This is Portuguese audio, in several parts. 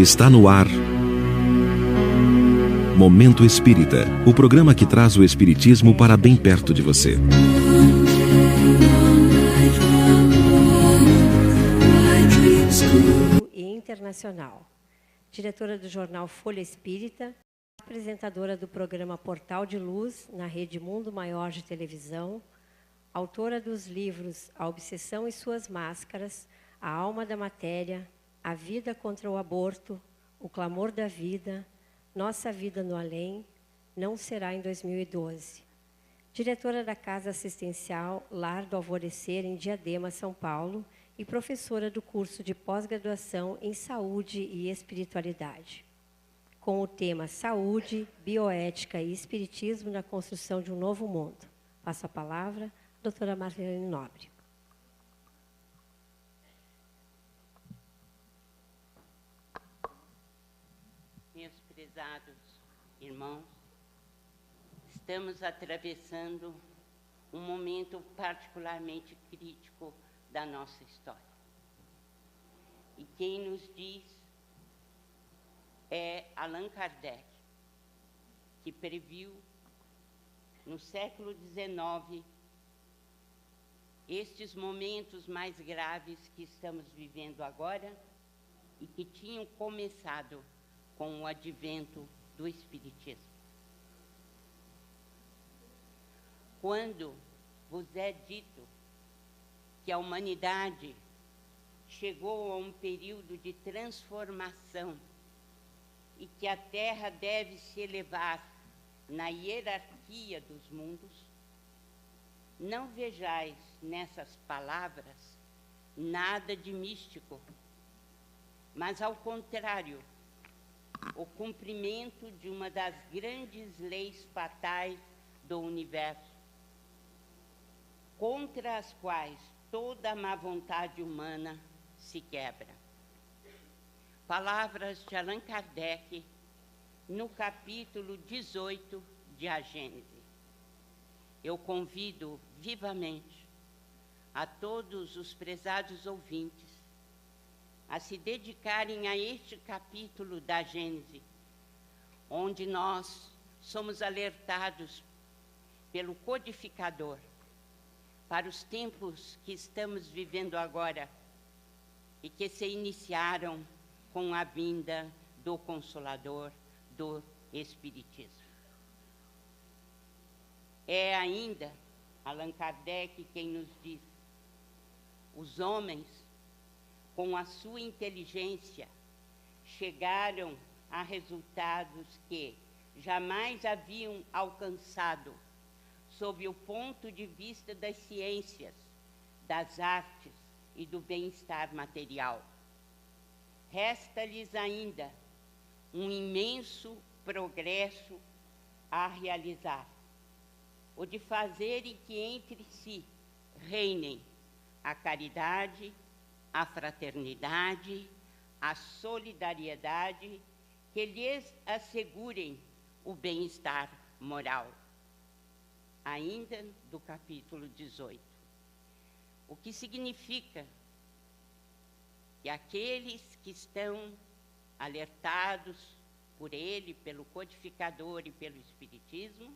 Está no ar Momento Espírita, o programa que traz o espiritismo para bem perto de você. E internacional. Diretora do jornal Folha Espírita, apresentadora do programa Portal de Luz na Rede Mundo Maior de televisão, autora dos livros A Obsessão e Suas Máscaras, A Alma da Matéria, A Vida contra o Aborto, O Clamor da Vida, Nossa Vida no Além, Não Será em 2012. Diretora da Casa Assistencial Lar do Alvorecer em Diadema, São Paulo, e professora do curso de pós-graduação em Saúde e Espiritualidade. Com o tema Saúde, Bioética e Espiritismo na Construção de um Novo Mundo. Passo a palavra à doutora Marlene Nobre. Meus prezados irmãos, estamos atravessando um momento particularmente crítico da nossa história. E quem nos diz é Allan Kardec, que previu no século XIX estes momentos mais graves que estamos vivendo agora e que tinham começado com o advento do Espiritismo. Quando vos é dito que a humanidade chegou a um período de transformação e que a Terra deve se elevar na hierarquia dos mundos, não vejais nessas palavras nada de místico, mas, ao contrário, o cumprimento de uma das grandes leis fatais do universo, contra as quais toda a má vontade humana se quebra. Palavras de Allan Kardec no capítulo 18 de A Gênese. Eu convido vivamente a todos os prezados ouvintes a se dedicarem a este capítulo da Gênese, onde nós somos alertados pelo codificador para os tempos que estamos vivendo agora e que se iniciaram com a vinda do Consolador, do Espiritismo. É ainda Allan Kardec quem nos diz: os homens, com a sua inteligência, chegaram a resultados que jamais haviam alcançado sob o ponto de vista das ciências, das artes e do bem-estar material. Resta-lhes ainda um imenso progresso a realizar, o de fazerem que entre si reinem a caridade, a fraternidade, a solidariedade, que lhes assegurem o bem-estar moral. Ainda do capítulo 18. O que significa que aqueles que estão alertados por ele, pelo codificador e pelo Espiritismo,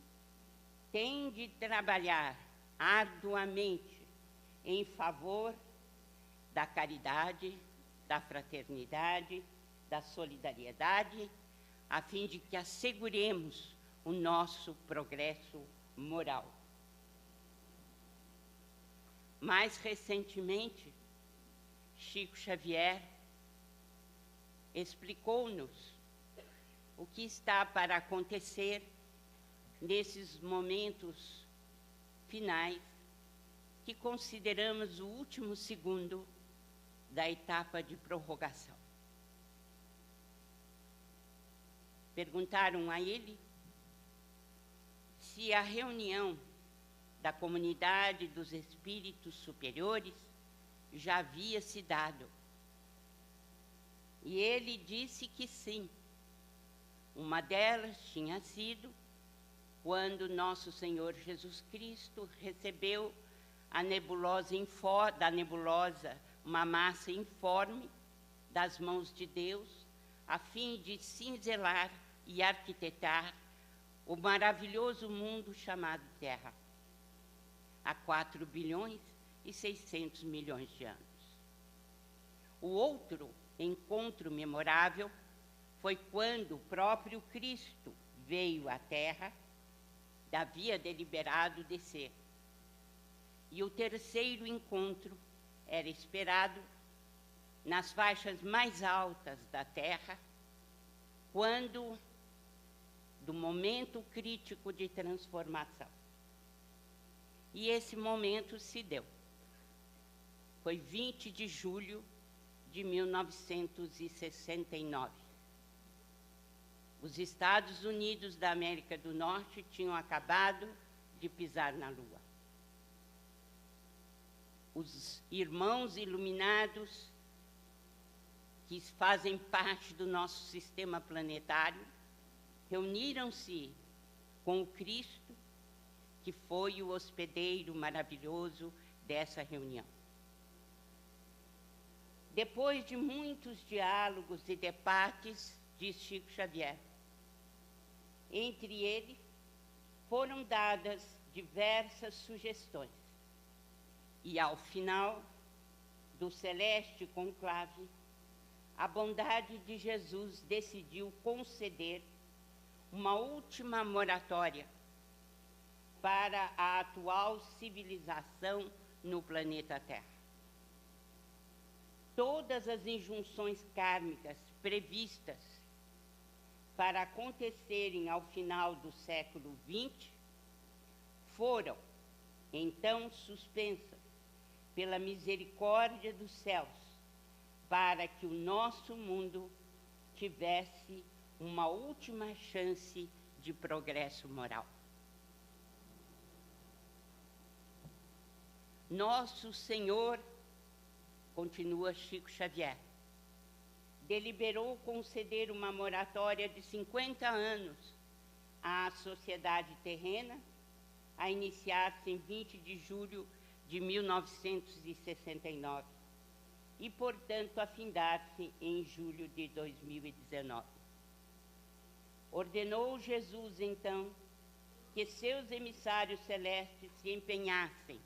têm de trabalhar arduamente em favor da caridade, da fraternidade, da solidariedade, a fim de que asseguremos o nosso progresso moral. Mais recentemente, Chico Xavier explicou-nos o que está para acontecer nesses momentos finais que consideramos o último segundo da etapa de prorrogação. Perguntaram a ele se a reunião da comunidade dos espíritos superiores já havia se dado. E ele disse que sim. Uma delas tinha sido quando nosso Senhor Jesus Cristo recebeu a nebulosa da nebulosa, uma massa informe das mãos de Deus, a fim de cinzelar e arquitetar o maravilhoso mundo chamado Terra, há 4 bilhões e 600 milhões de anos. O outro encontro memorável foi quando o próprio Cristo veio à Terra, havia deliberado descer. E o terceiro encontro era esperado nas faixas mais altas da Terra, quando, do momento crítico de transformação. E esse momento se deu. Foi 20 de julho de 1969. Os Estados Unidos da América do Norte tinham acabado de pisar na Lua. Os irmãos iluminados, que fazem parte do nosso sistema planetário, reuniram-se com o Cristo, que foi o hospedeiro maravilhoso dessa reunião. Depois de muitos diálogos e debates, diz Chico Xavier, entre eles foram dadas diversas sugestões. E, ao final do celeste conclave, a bondade de Jesus decidiu conceder uma última moratória para a atual civilização no planeta Terra. Todas as injunções kármicas previstas para acontecerem ao final do século XX foram, então, suspensas pela misericórdia dos céus, para que o nosso mundo tivesse uma última chance de progresso moral. Nosso Senhor, continua Chico Xavier, deliberou conceder uma moratória de 50 anos à sociedade terrena, a iniciar-se em 20 de julho de 1969 e, portanto, a findar-se em julho de 2019. Ordenou Jesus, então, que seus emissários celestes se empenhassem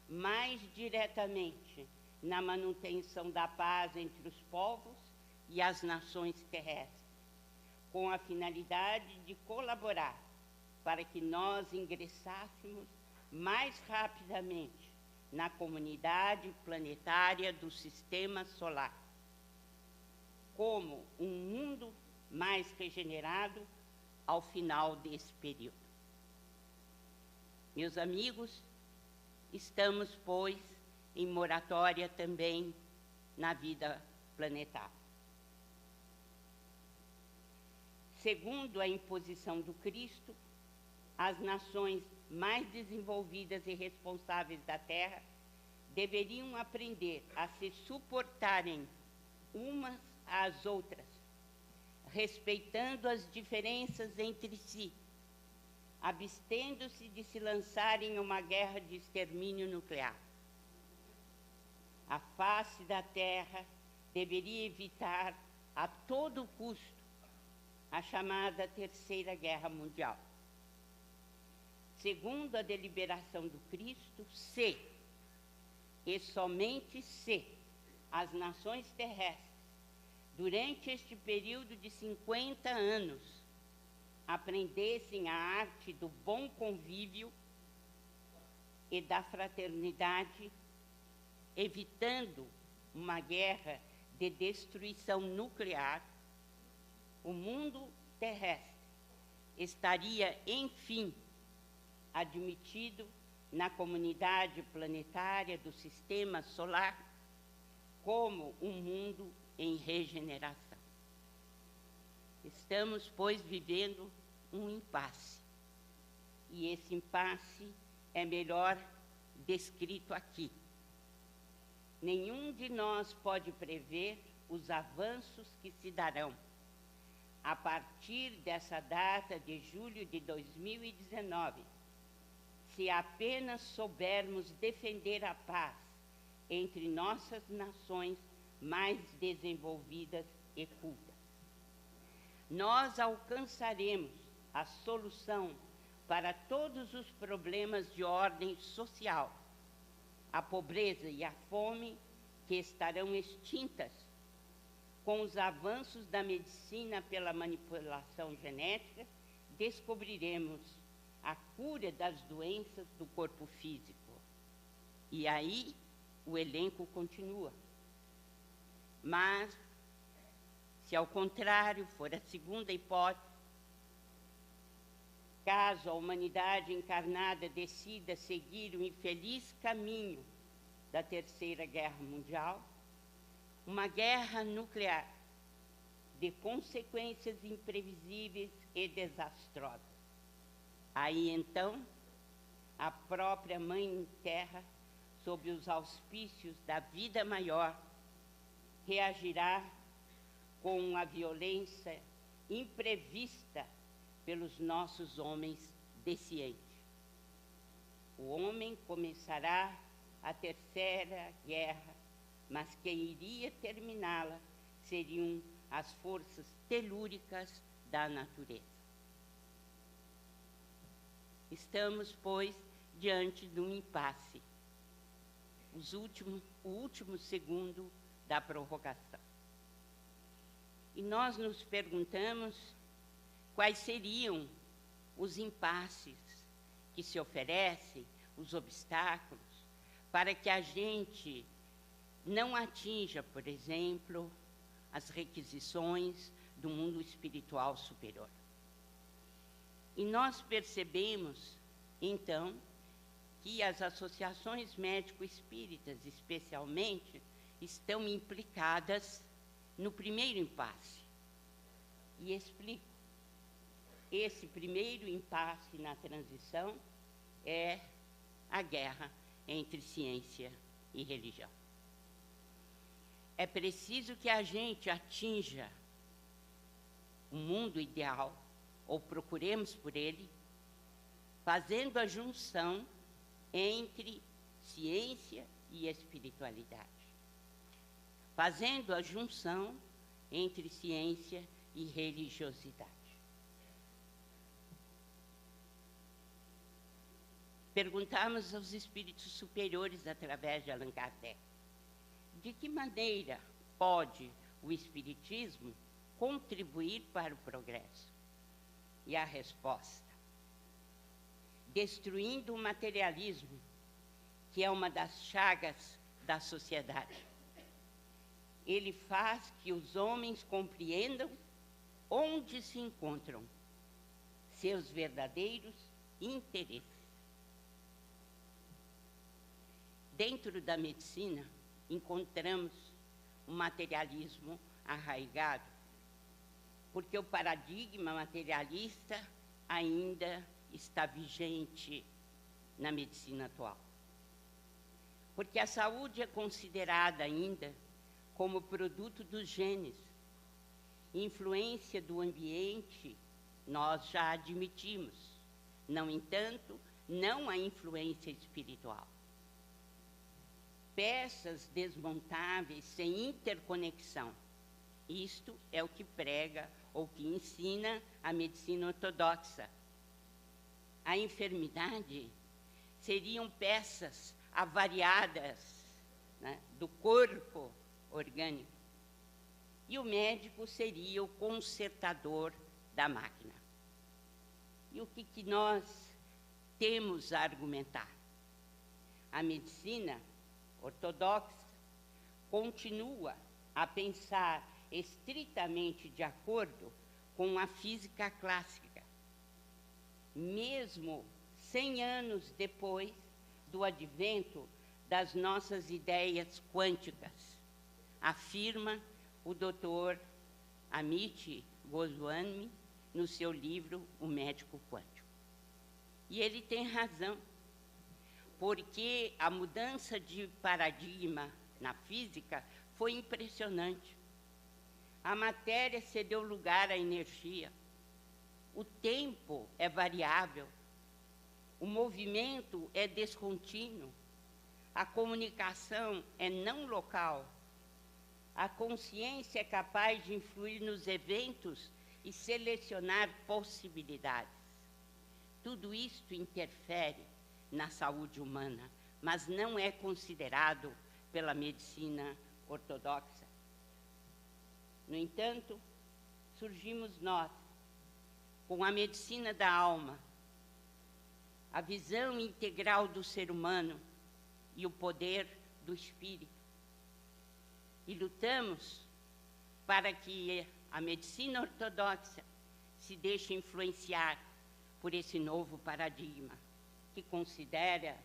mais diretamente na manutenção da paz entre os povos e as nações terrestres, com a finalidade de colaborar para que nós ingressássemos mais rapidamente na comunidade planetária do Sistema Solar, como um mundo mais regenerado ao final desse período. Meus amigos, estamos, pois, em moratória também na vida planetária. Segundo a imposição do Cristo, as nações mais desenvolvidas e responsáveis da Terra deveriam aprender a se suportarem umas às outras, respeitando as diferenças entre si, abstendo-se de se lançarem em uma guerra de extermínio nuclear. A face da Terra deveria evitar a todo custo a chamada Terceira Guerra Mundial. Segundo a deliberação do Cristo, se, e somente se, as nações terrestres, durante este período de 50 anos, aprendessem a arte do bom convívio e da fraternidade, evitando uma guerra de destruição nuclear, o mundo terrestre estaria, enfim, admitido na comunidade planetária do Sistema Solar como um mundo em regeneração. Estamos, pois, vivendo um impasse. E esse impasse é melhor descrito aqui. Nenhum de nós pode prever os avanços que se darão a partir dessa data de julho de 2019, se apenas soubermos defender a paz entre nossas nações mais desenvolvidas e cultas. nós alcançaremos a solução para todos os problemas de ordem social, a pobreza e a fome que estarão extintas com os avanços da medicina pela manipulação genética, descobriremos a cura das doenças do corpo físico. E aí o elenco continua. Mas, se ao contrário for a segunda hipótese, caso a humanidade encarnada decida seguir o infeliz caminho da Terceira Guerra Mundial, uma guerra nuclear de consequências imprevisíveis e desastrosas. Aí, então, a própria Mãe Terra, sob os auspícios da vida maior, reagirá com a violência imprevista pelos nossos homens de ciência. O homem começará a Terceira Guerra, mas quem iria terminá-la seriam as forças telúricas da natureza. Estamos, pois, diante de um impasse, o último segundo da prorrogação. E nós nos perguntamos quais seriam os impasses que se oferecem, os obstáculos, para que a gente não atinja, por exemplo, as requisições do mundo espiritual superior. E nós percebemos, então, que as associações médico-espíritas, especialmente, estão implicadas no primeiro impasse. E explico. Esse primeiro impasse na transição é a guerra entre ciência e religião. É preciso que a gente atinja o mundo ideal, ou procuremos por ele, fazendo a junção entre ciência e espiritualidade. Fazendo a junção entre ciência e religiosidade. Perguntamos aos espíritos superiores, através de Allan Kardec, de que maneira pode o espiritismo contribuir para o progresso? E a resposta: destruindo o materialismo, que é uma das chagas da sociedade. Ele faz que os homens compreendam onde se encontram seus verdadeiros interesses. Dentro da medicina, encontramos um materialismo arraigado, porque o paradigma materialista ainda está vigente na medicina atual. Porque a saúde é considerada ainda como produto dos genes. Influência do ambiente, nós já admitimos. No entanto, não a influência espiritual. Peças desmontáveis sem interconexão. Isto é o que prega ou que ensina a medicina ortodoxa. A enfermidade seriam peças avariadas, né, do corpo orgânico. E o médico seria o consertador da máquina. E o que nós temos a argumentar? A medicina ortodoxa continua a pensar estritamente de acordo com a física clássica, mesmo 100 anos depois do advento das nossas ideias quânticas, afirma o Dr. Amit Goswami no seu livro O Médico Quântico. E ele tem razão, porque a mudança de paradigma na física foi impressionante. A matéria cedeu lugar à energia. O tempo é variável. O movimento é descontínuo. A comunicação é não local. A consciência é capaz de influir nos eventos e selecionar possibilidades. Tudo isto interfere na saúde humana, mas não é considerado pela medicina ortodoxa. No entanto, surgimos nós, com a medicina da alma, a visão integral do ser humano e o poder do espírito. E lutamos para que a medicina ortodoxa se deixe influenciar por esse novo paradigma, que considera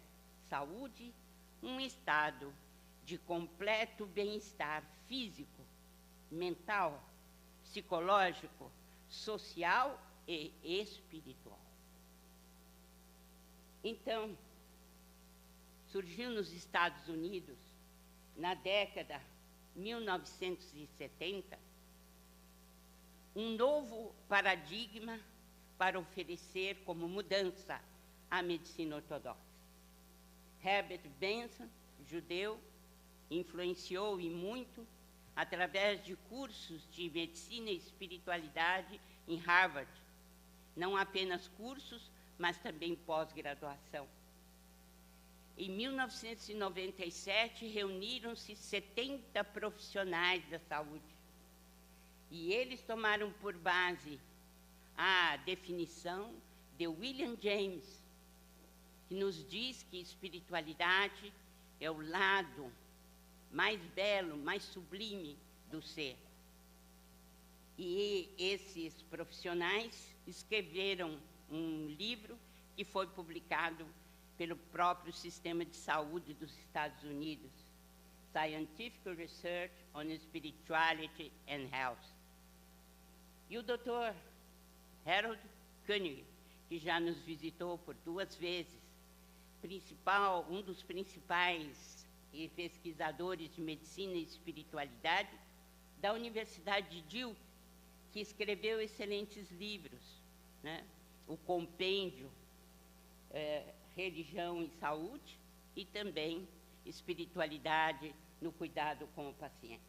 saúde um estado de completo bem-estar físico, mental, psicológico, social e espiritual. Então, surgiu nos Estados Unidos, na década 1970, um novo paradigma para oferecer como mudança a medicina ortodoxa. Herbert Benson, judeu, influenciou e muito através de cursos de medicina e espiritualidade em Harvard. Não apenas cursos, mas também pós-graduação. Em 1997, reuniram-se 70 profissionais da saúde. E eles tomaram por base a definição de William James, que nos diz que espiritualidade é o lado mais belo, mais sublime do ser. E esses profissionais escreveram um livro que foi publicado pelo próprio Sistema de Saúde dos Estados Unidos, Scientific Research on Spirituality and Health. E o Dr. Harold Koenig, que já nos visitou por 2 vezes, um dos principais pesquisadores de medicina e espiritualidade da Universidade de Duke, que escreveu excelentes livros, né? O Compêndio Religião e Saúde e também Espiritualidade no Cuidado com o Paciente.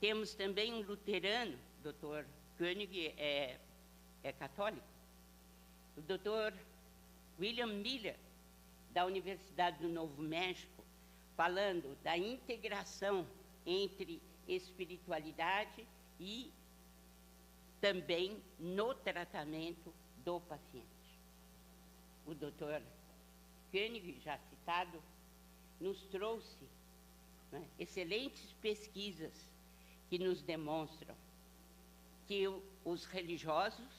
Temos também um luterano, Dr. Koenig é católico, o Dr. William Miller, da Universidade do Novo México, falando da integração entre espiritualidade e também no tratamento do paciente. O Dr. Koenig, já citado, nos trouxe, né, excelentes pesquisas que nos demonstram que os religiosos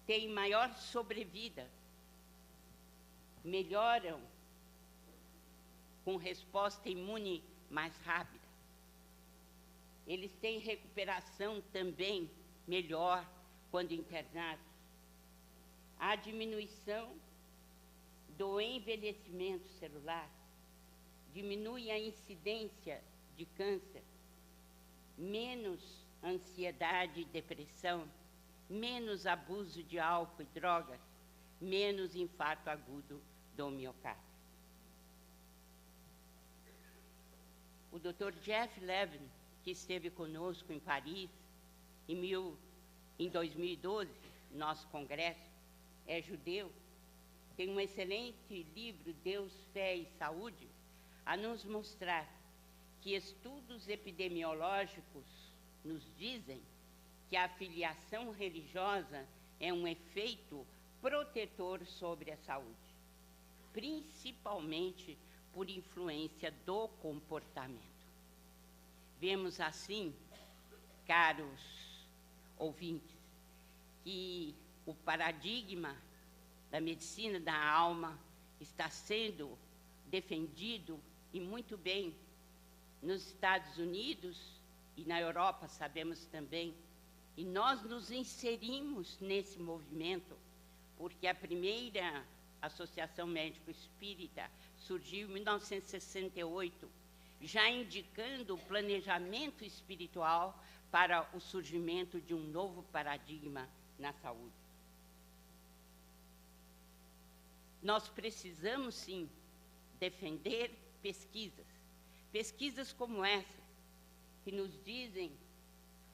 têm maior sobrevida, melhoram com resposta imune mais rápida. Eles têm recuperação também melhor quando internados. A diminuição do envelhecimento celular diminui a incidência de câncer, menos ansiedade e depressão, menos abuso de álcool e drogas, menos infarto agudo do miocárdio. O Dr. Jeff Levin, que esteve conosco em Paris em 2012, nosso congresso, é judeu, tem um excelente livro, Deus, Fé e Saúde, a nos mostrar que estudos epidemiológicos nos dizem que a filiação religiosa é um efeito protetor sobre a saúde, principalmente por influência do comportamento. Vemos assim, caros ouvintes, que o paradigma da medicina da alma está sendo defendido e muito bem nos Estados Unidos e na Europa, sabemos também, e nós nos inserimos nesse movimento, porque a primeira Associação Médico Espírita surgiu em 1968, já indicando o planejamento espiritual para o surgimento de um novo paradigma na saúde. Nós precisamos, sim, defender pesquisas como essa, que nos dizem,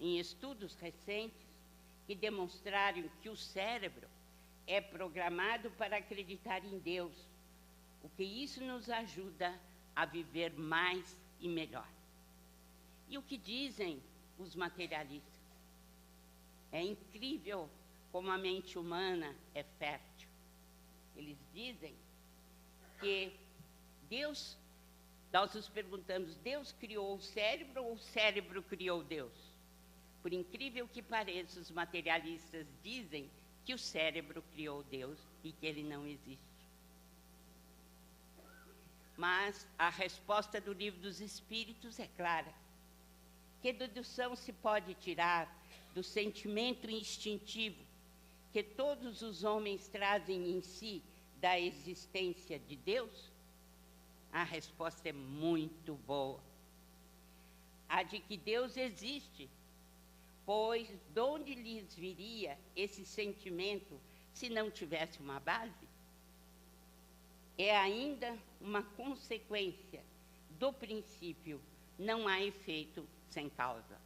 em estudos recentes, que demonstraram que o cérebro é programado para acreditar em Deus, o que isso nos ajuda a viver mais e melhor. E o que dizem os materialistas? É incrível como a mente humana é fértil. Eles dizem que Deus, nós nos perguntamos, Deus criou o cérebro ou o cérebro criou Deus? Por incrível que pareça, os materialistas dizem que o cérebro criou Deus e que ele não existe. Mas a resposta do Livro dos Espíritos é clara. Que dedução se pode tirar do sentimento instintivo que todos os homens trazem em si da existência de Deus? A resposta é muito boa. A de que Deus existe, pois de onde lhes viria esse sentimento se não tivesse uma base? É ainda uma consequência do princípio, não há efeito sem causa.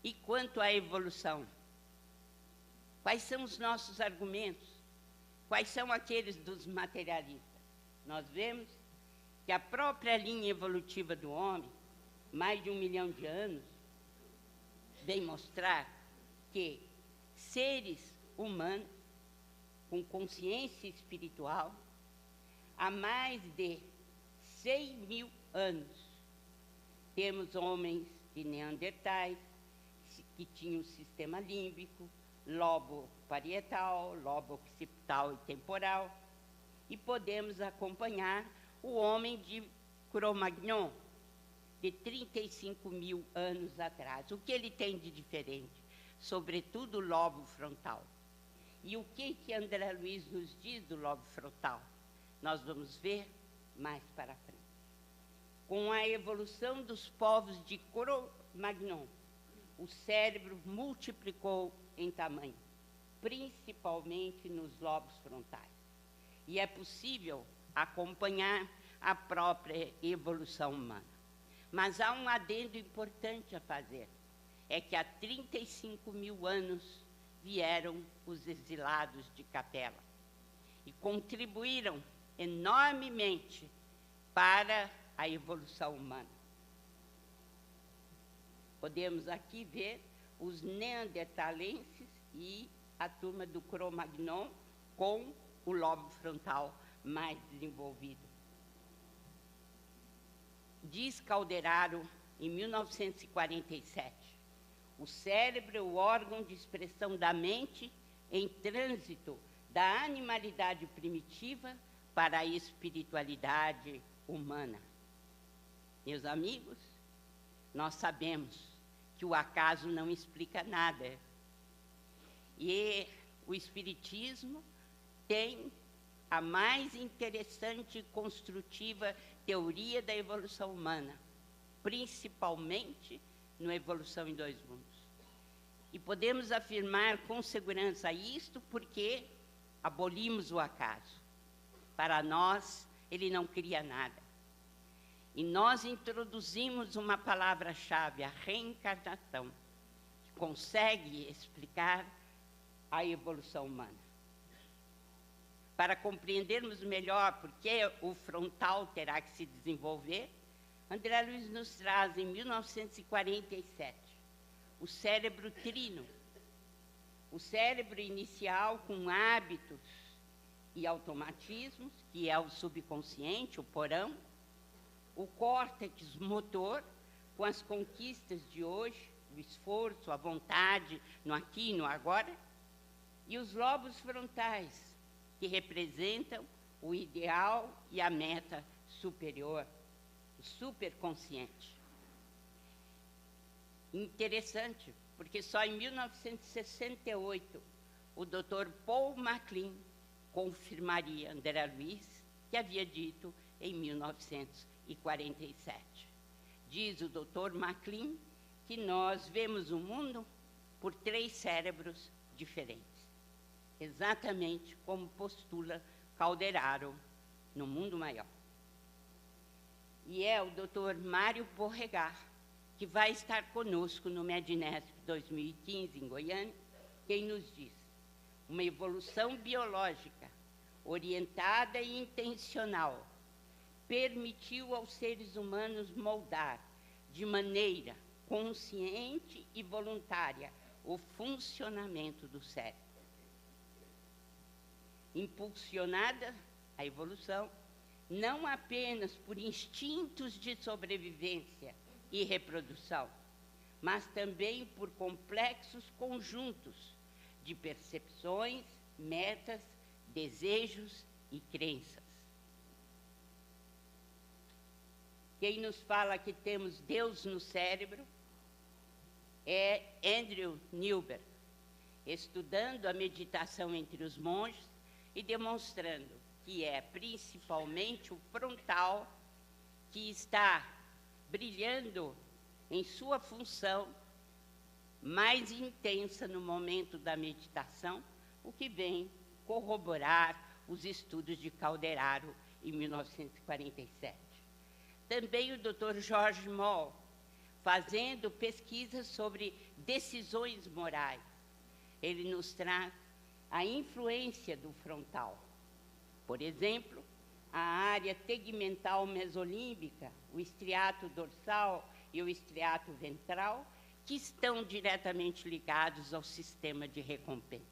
E quanto à evolução? Quais são os nossos argumentos? Quais são aqueles dos materialistas? Nós vemos que a própria linha evolutiva do homem, mais de 1 milhão de anos, vem mostrar que seres humanos com consciência espiritual, há mais de 100.000 anos, temos homens de Neandertais, que tinham sistema límbico, lobo parietal, lobo occipital e temporal, e podemos acompanhar o homem de Cro-Magnon, de 35.000 anos atrás. O que ele tem de diferente? Sobretudo o lobo frontal. E o que André Luiz nos diz do lobo frontal? Nós vamos ver mais para frente. Com a evolução dos povos de Cro-Magnon, o cérebro multiplicou em tamanho, principalmente nos lobos frontais. E é possível acompanhar a própria evolução humana. Mas há um adendo importante a fazer. É que há 35.000 anos vieram os exilados de Capela e contribuíram enormemente para a evolução humana. Podemos aqui ver os neandertalenses e a turma do Cro-Magnon com o lobo frontal mais desenvolvido. Diz Calderaro, em 1947, o cérebro é o órgão de expressão da mente em trânsito da animalidade primitiva para a espiritualidade humana. Meus amigos, nós sabemos que o acaso não explica nada. E o Espiritismo tem a mais interessante e construtiva teoria da evolução humana, principalmente na evolução em dois mundos. E podemos afirmar com segurança isto porque abolimos o acaso. Para nós, ele não cria nada. E nós introduzimos uma palavra-chave, a reencarnação, que consegue explicar a evolução humana. Para compreendermos melhor por que o frontal terá que se desenvolver, André Luiz nos traz, em 1947, o cérebro trino, o cérebro inicial com hábitos e automatismos, que é o subconsciente, o porão, o córtex motor, com as conquistas de hoje, o esforço, a vontade, no aqui e no agora, e os lobos frontais, que representam o ideal e a meta superior, o superconsciente. Interessante, porque só em 1968 o Dr. Paul MacLean confirmaria André Luiz, que havia dito em 1947. Diz o Dr. MacLean que nós vemos o mundo por 3 cérebros diferentes, exatamente como postula Calderaro no Mundo Maior. E é o Dr. Mário Borregar que vai estar conosco no Medinesp 2015, em Goiânia, quem nos diz: uma evolução biológica orientada e intencional permitiu aos seres humanos moldar de maneira consciente e voluntária o funcionamento do cérebro. Impulsionada a evolução não apenas por instintos de sobrevivência e reprodução, mas também por complexos conjuntos de percepções, metas, desejos e crenças. Quem nos fala que temos Deus no cérebro é Andrew Newberg, estudando a meditação entre os monges e demonstrando que é principalmente o frontal que está brilhando em sua função mais intensa no momento da meditação, o que vem corroborar os estudos de Calderaro em 1947. Também o Dr. George Moll, fazendo pesquisas sobre decisões morais. Ele nos traz a influência do frontal. Por exemplo, a área tegmental mesolímbica, o estriato dorsal e o estriato ventral, que estão diretamente ligados ao sistema de recompensa.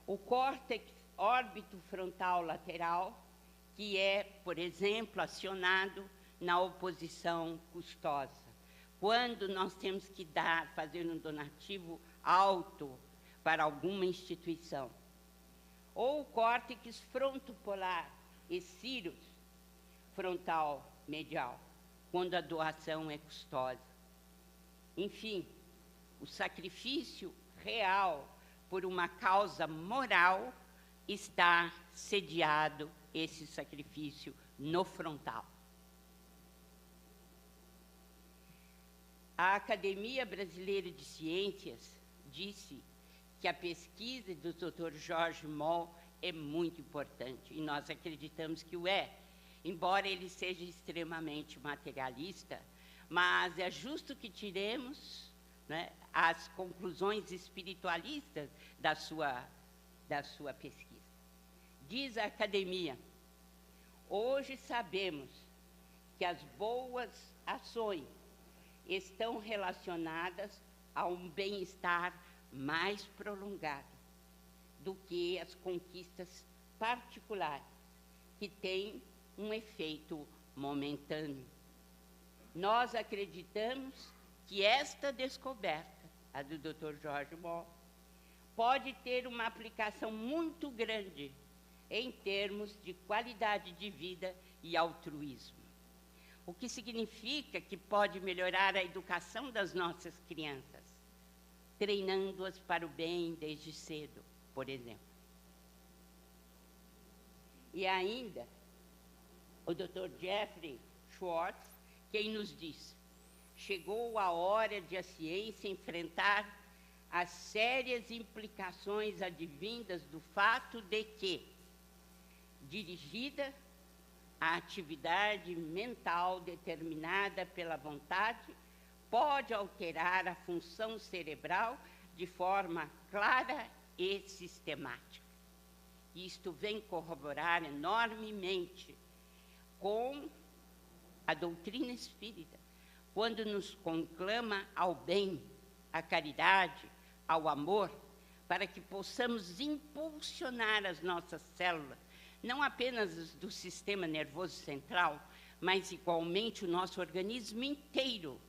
O córtex órbito-frontal lateral, que é, por exemplo, acionado na oposição custosa, quando nós temos que fazer um donativo alto para alguma instituição. Ou o córtex frontopolar e círus frontal medial, quando a doação é custosa. Enfim, o sacrifício real por uma causa moral está sediado, esse sacrifício, no frontal. A Academia Brasileira de Ciências disse que a pesquisa do Dr. George Moll é muito importante, e nós acreditamos que o é, embora ele seja extremamente materialista, mas é justo que tiremos, né, as conclusões espiritualistas da sua pesquisa. Diz a academia: hoje sabemos que as boas ações estão relacionadas a um bem-estar mais prolongado do que as conquistas particulares, que têm um efeito momentâneo. Nós acreditamos que esta descoberta, a do Dr. George Moll, pode ter uma aplicação muito grande em termos de qualidade de vida e altruísmo, o que significa que pode melhorar a educação das nossas crianças, treinando-as para o bem desde cedo, por exemplo. E ainda, o Dr. Jeffrey Schwartz, quem nos diz: chegou a hora de a ciência enfrentar as sérias implicações advindas do fato de que, dirigida a atividade mental determinada pela vontade, pode alterar a função cerebral de forma clara e sistemática. Isto vem corroborar enormemente com a doutrina espírita, quando nos conclama ao bem, à caridade, ao amor, para que possamos impulsionar as nossas células, não apenas do sistema nervoso central, mas igualmente o nosso organismo inteiro,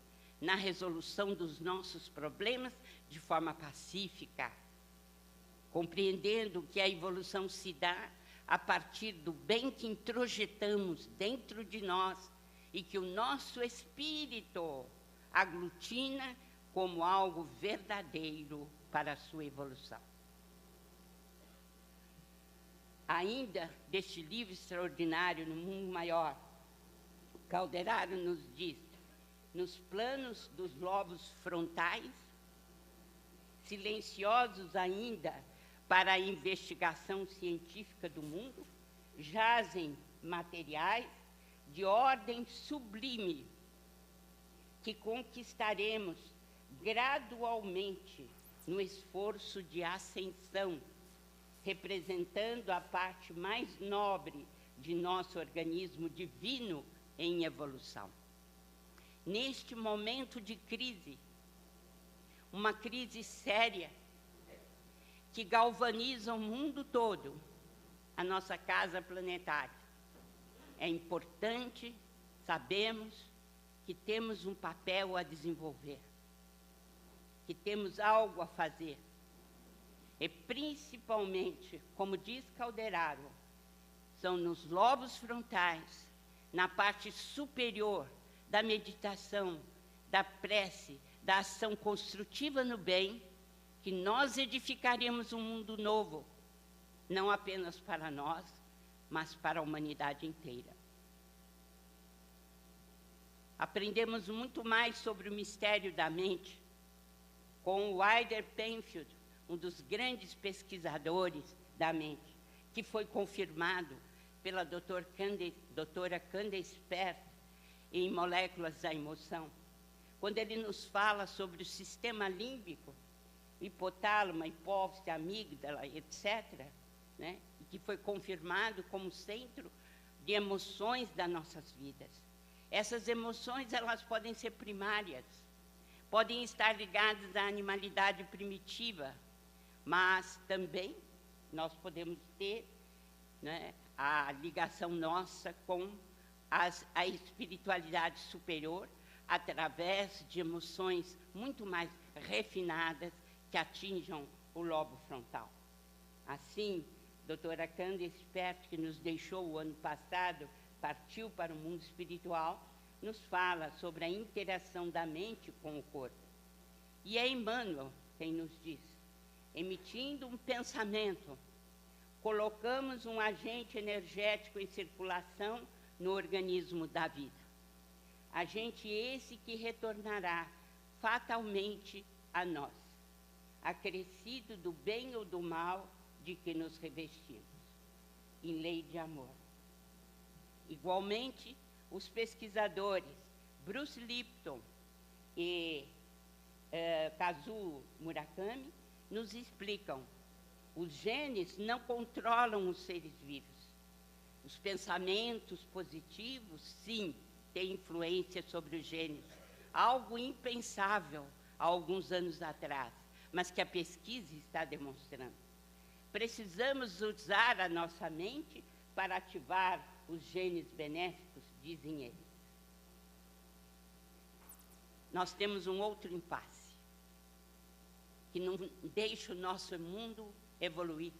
na resolução dos nossos problemas de forma pacífica, compreendendo que a evolução se dá a partir do bem que introjetamos dentro de nós e que o nosso espírito aglutina como algo verdadeiro para a sua evolução. Ainda deste livro extraordinário, No Mundo Maior, Calderaro nos diz: nos planos dos lobos frontais, silenciosos ainda para a investigação científica do mundo, jazem materiais de ordem sublime, que conquistaremos gradualmente no esforço de ascensão, representando a parte mais nobre de nosso organismo divino em evolução. Neste momento de crise, uma crise séria, que galvaniza o mundo todo, a nossa casa planetária, é importante, sabemos, que temos um papel a desenvolver, que temos algo a fazer. E principalmente, como diz Calderaro, são nos lobos frontais, na parte superior da meditação, da prece, da ação construtiva no bem, que nós edificaremos um mundo novo, não apenas para nós, mas para a humanidade inteira. Aprendemos muito mais sobre o mistério da mente com o Wilder Penfield, um dos grandes pesquisadores da mente, que foi confirmado pela doutora Candace Pert em Moléculas da Emoção, quando ele nos fala sobre o sistema límbico, hipotálamo, hipófise, amígdala, etc., né? E que foi confirmado como centro de emoções das nossas vidas. Essas emoções, elas podem ser primárias, podem estar ligadas à animalidade primitiva, mas também nós podemos ter, né, a ligação nossa com a espiritualidade superior, através de emoções muito mais refinadas que atinjam o lobo frontal. Assim, doutora Candace Pert, que nos deixou o ano passado, partiu para o mundo espiritual, nos fala sobre a interação da mente com o corpo. E é Emmanuel quem nos diz, emitindo um pensamento, colocamos um agente energético em circulação no organismo da vida. Agente esse que retornará fatalmente a nós, acrescido do bem ou do mal de que nos revestimos, em lei de amor. Igualmente, os pesquisadores Bruce Lipton e Kazuo Murakami nos explicam: os genes não controlam os seres vivos. Os pensamentos positivos, sim, têm influência sobre os genes, algo impensável há alguns anos atrás, mas que a pesquisa está demonstrando. Precisamos usar a nossa mente para ativar os genes benéficos, dizem eles. Nós temos um outro impasse, que não deixa o nosso mundo evoluir.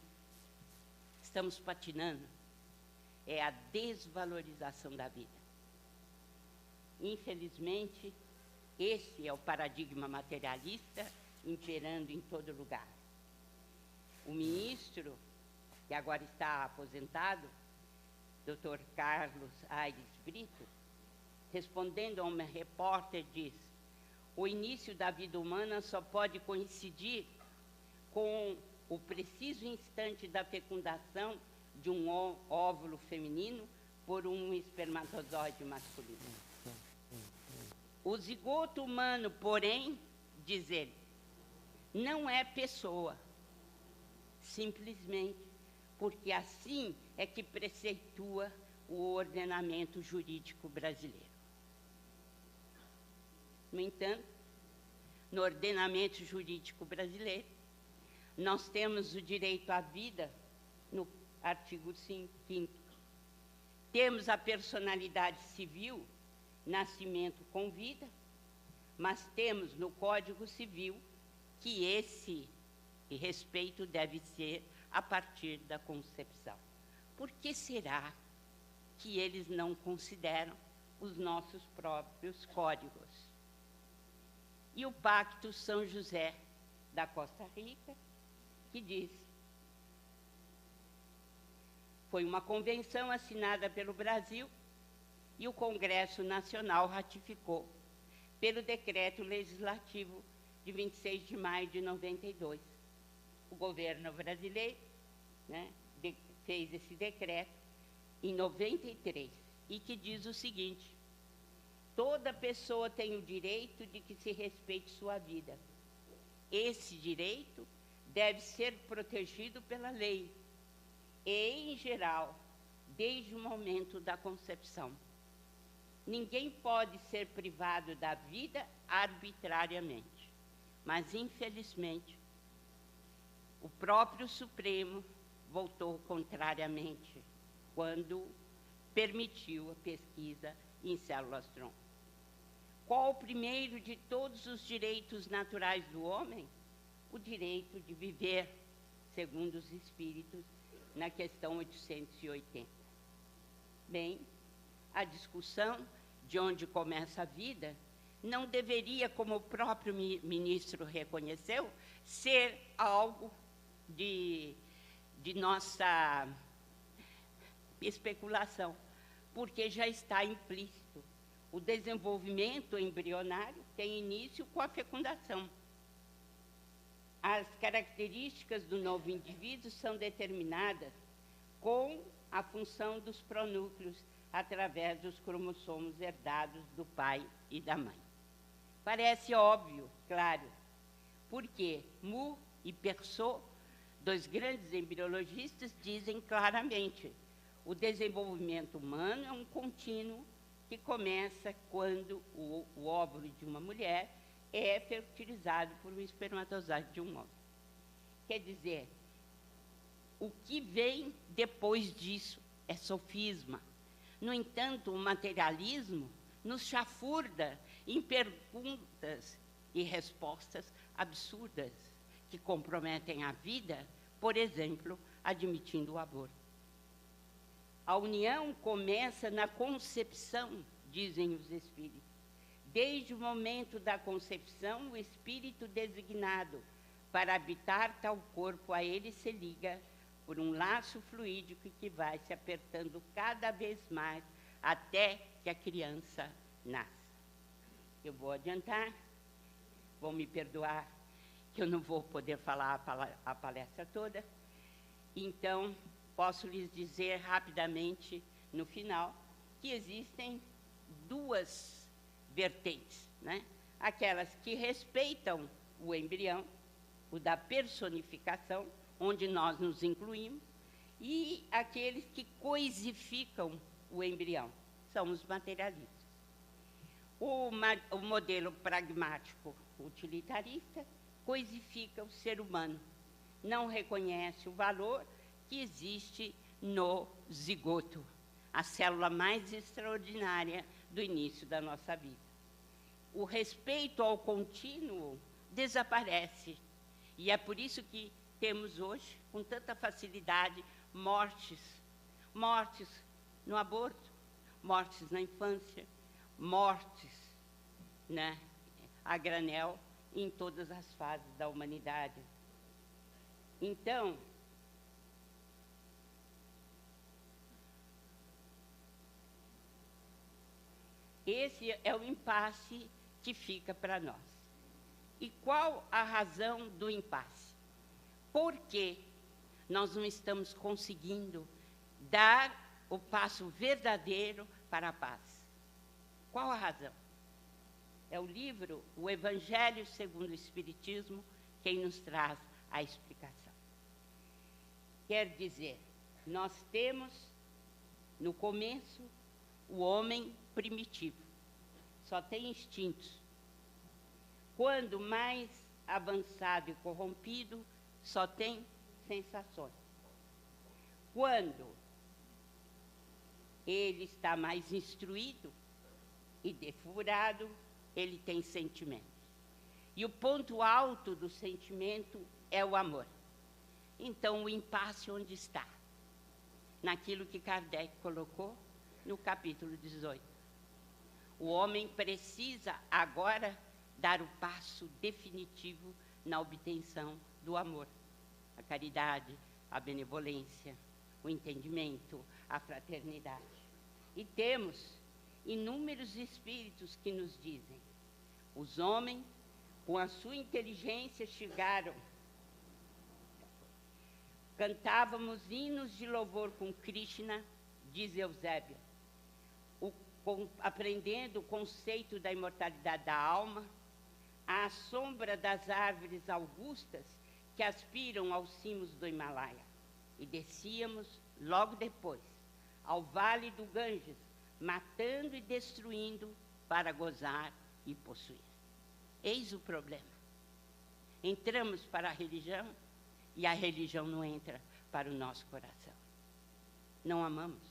Estamos patinando. É a desvalorização da vida. Infelizmente, esse é o paradigma materialista imperando em todo lugar. O ministro, que agora está aposentado, Dr. Carlos Aires Brito, respondendo a uma repórter, diz: o início da vida humana só pode coincidir com o preciso instante da fecundação de um óvulo feminino por um espermatozoide masculino. O zigoto humano, porém, diz ele, não é pessoa, simplesmente porque assim é que preceitua o ordenamento jurídico brasileiro. No entanto, no ordenamento jurídico brasileiro, nós temos o direito à vida no artigo 5º. Temos a personalidade civil, nascimento com vida, mas temos no Código Civil que esse respeito deve ser a partir da concepção. Por que será que eles não consideram os nossos próprios códigos? E o Pacto São José da Costa Rica, que diz: foi uma convenção assinada pelo Brasil e o Congresso Nacional ratificou pelo decreto legislativo de 26 de maio de 92. O governo brasileiro, né, fez esse decreto em 93 e que diz o seguinte: Toda pessoa tem o direito de que se respeite sua vida. Esse direito deve ser protegido pela lei e, em geral, desde o momento da concepção. Ninguém pode ser privado da vida arbitrariamente, mas, infelizmente, o próprio Supremo votou contrariamente quando permitiu a pesquisa em células-tronco. Qual o primeiro de todos os direitos naturais do homem? O direito de viver, segundo os espíritos, na questão 880. Bem, a discussão de onde começa a vida não deveria, como o próprio ministro reconheceu, ser algo de nossa especulação, porque já está implícito. O desenvolvimento embrionário tem início com a fecundação. As características do novo indivíduo são determinadas com a função dos pronúcleos através dos cromossomos herdados do pai e da mãe. Parece óbvio, claro, porque Mu e Persaud, dois grandes embriologistas, dizem claramente: o desenvolvimento humano é um contínuo que começa quando o óvulo de uma mulher é fertilizado por um espermatozoide de um homem. Quer dizer, o que vem depois disso é sofisma. No entanto, o materialismo nos chafurda em perguntas e respostas absurdas que comprometem a vida, por exemplo, admitindo o aborto. A união começa na concepção, dizem os espíritos. Desde o momento da concepção, o espírito designado para habitar tal corpo a ele se liga por um laço fluídico que vai se apertando cada vez mais até que a criança nasça. Eu vou adiantar, vão me perdoar, que eu não vou poder falar a palestra toda. Então, posso lhes dizer rapidamente, no final, que existem duas vertentes, né? Aquelas que respeitam o embrião, o da personificação, onde nós nos incluímos, e aqueles que coisificam o embrião, são os materialistas. O modelo pragmático utilitarista coisifica o ser humano, não reconhece o valor que existe no zigoto, a célula mais extraordinária do início da nossa vida. O respeito ao contínuo desaparece, e é por isso que temos hoje, com tanta facilidade, mortes no aborto, mortes na infância, mortes, né, a granel em todas as fases da humanidade. Então, esse é o impasse que fica para nós. E qual a razão do impasse? Por que nós não estamos conseguindo dar o passo verdadeiro para a paz? Qual a razão? É o livro O Evangelho segundo o Espiritismo quem nos traz a explicação. Quer dizer, nós temos, no começo, o homem primitivo, só tem instintos. Quando mais avançado e corrompido, só tem sensações. Quando ele está mais instruído e defurado, ele tem sentimentos. E o ponto alto do sentimento é o amor. Então, o impasse onde está? Naquilo que Kardec colocou no capítulo 18. O homem precisa agora dar o passo definitivo na obtenção do amor, a caridade, a benevolência, o entendimento, a fraternidade. E temos inúmeros espíritos que nos dizem: os homens, com a sua inteligência, chegaram. Cantávamos hinos de louvor com Krishna, diz Eusébia. aprendendo o conceito da imortalidade da alma, à sombra das árvores augustas que aspiram aos cimos do Himalaia. E descíamos, logo depois, ao vale do Ganges, matando e destruindo para gozar e possuir. Eis o problema. Entramos para a religião e a religião não entra para o nosso coração. Não amamos.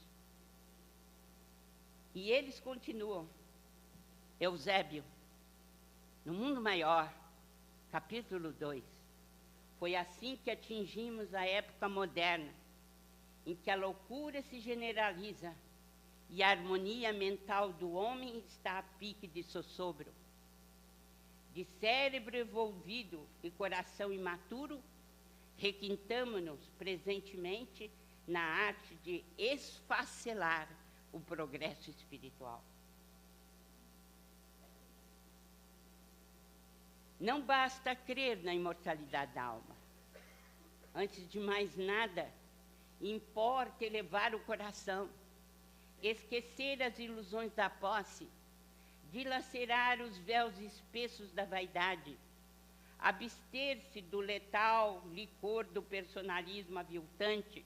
E eles continuam. Eusébio, no Mundo Maior, capítulo 2, foi assim que atingimos a época moderna, em que a loucura se generaliza e a harmonia mental do homem está a pique de sossobro. De cérebro envolvido e coração imaturo, requintamo-nos presentemente na arte de esfacelar o progresso espiritual. Não basta crer na imortalidade da alma. Antes de mais nada, importa elevar o coração, esquecer as ilusões da posse, dilacerar os véus espessos da vaidade, abster-se do letal licor do personalismo aviltante,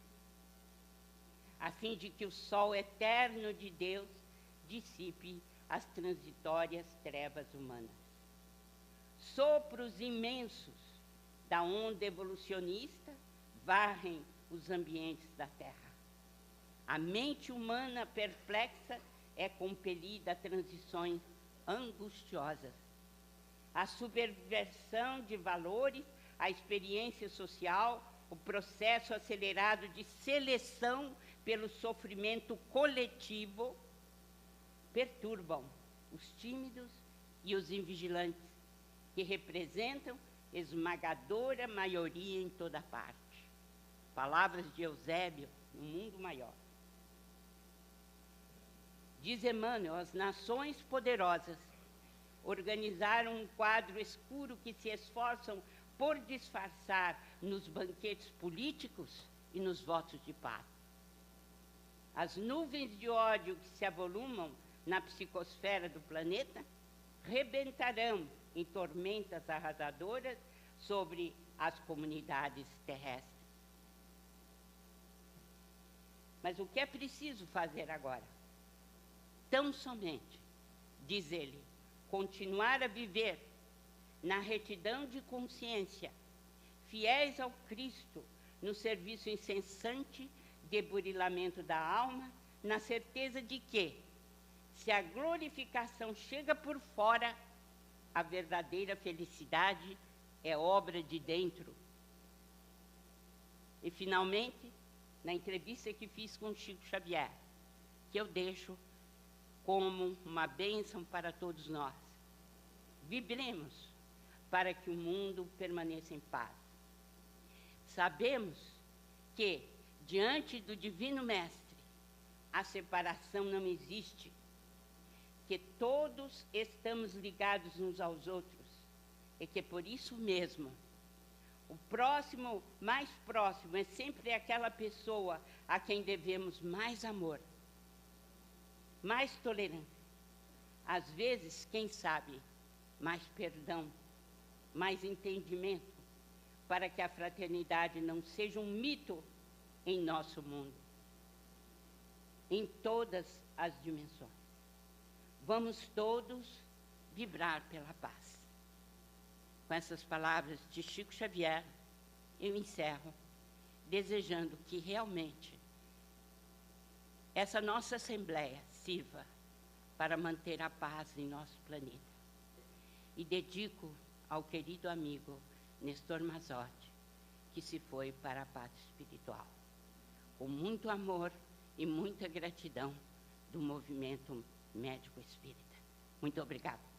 a fim de que o sol eterno de Deus dissipe as transitórias trevas humanas. Sopros imensos da onda evolucionista varrem os ambientes da Terra. A mente humana perplexa é compelida a transições angustiosas. A subversão de valores, a experiência social, o processo acelerado de seleção pelo sofrimento coletivo perturbam os tímidos e os invigilantes, que representam esmagadora maioria em toda parte. Palavras de Eusébio, no Mundo Maior. Diz Emmanuel, as nações poderosas organizaram um quadro escuro que se esforçam por disfarçar nos banquetes políticos e nos votos de paz. As nuvens de ódio que se avolumam na psicosfera do planeta rebentarão em tormentas arrasadoras sobre as comunidades terrestres. Mas o que é preciso fazer agora? Tão somente, diz ele, continuar a viver na retidão de consciência, fiéis ao Cristo, no serviço incessante de burilamento da alma, na certeza de que, se a glorificação chega por fora, a verdadeira felicidade é obra de dentro. E, finalmente, na entrevista que fiz com Chico Xavier, que eu deixo como uma bênção para todos nós. Vibremos para que o mundo permaneça em paz. Sabemos que, diante do Divino Mestre, a separação não existe, que todos estamos ligados uns aos outros, e que por isso mesmo, o próximo, mais próximo, é sempre aquela pessoa a quem devemos mais amor, mais tolerância, às vezes, quem sabe, mais perdão, mais entendimento, para que a fraternidade não seja um mito em nosso mundo, em todas as dimensões. Vamos todos vibrar pela paz. Com essas palavras de Chico Xavier, eu encerro, desejando que realmente essa nossa Assembleia sirva para manter a paz em nosso planeta. E dedico ao querido amigo Nestor Mazotti, que se foi para a paz espiritual. Com muito amor e muita gratidão do movimento médico espírita. Muito obrigada.